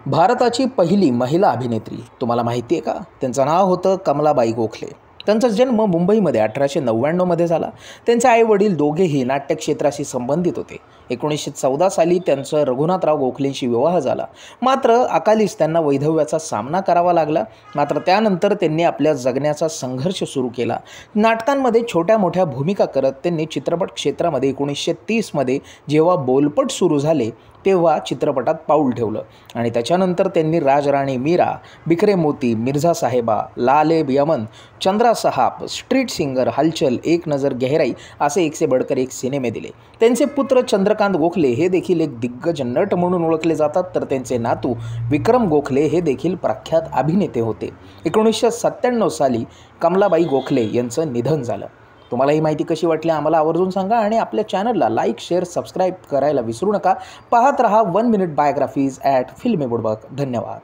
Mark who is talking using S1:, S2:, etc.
S1: भारताची पहिली महिला अभिनेत्री तुम्हाला माहिती आहे का? त्यांचं नाव होतं कमलाबाई गोखले. त्यांचा जन्म मुंबईमध्ये 1899 झाला. त्यांचे आई-वडील दोघेही नाट्यक्षेत्राशी संबंधित होते. 1914 साली त्यांचं रघुनाथराव गोखलेंशी विवाह झाला. मात्र अकालीच त्यांना वैधव्याचा सामना करावा लागला. मात्र त्यानंतर त्यांनी आपल्या जगण्याचा संघर्ष सुरू केला. नाटकांमध्ये छोट्या-मोठ्या भूमिका करत त्यांनी चित्रपट क्षेत्रामध्ये 1930 मध्ये जेव्हा बोलपट सुरू झाले तेव्हा चित्रपटात पाऊल ठेवलं आणि त्याच्यानंतर त्यांनी राजराणी मीरा, बिखरे मोती, मिर्झा साहेबा, लाल-ए यमन, चंद्रा साहब, स्ट्रीट सिंगर, हलचल, एक नजर गहराई असे एक से बढ़कर एक सिनेमे दिले. त्यांचे पुत्र चंद्रकांत गोखले हे देखील एक दिग्गज नट म्हणून ओळखले जातात, तर त्यांचे नातू विक्रम गोखले हे देखील प्रख्यात अभिनेते होते. 1997 साली कमलाबाई गोखले यांचं निधन झालं. तुम्हाला ही माहिती कशी वाटली आम्हाला आवर्जून सांगा आणि आपल्या चॅनलला लाईक, शेअर, सबस्क्राईब करायला विसरू नका. पाहत रहा 1 मिनिट बायोग्राफीज ॲट फिल्मी बुडबक. धन्यवाद.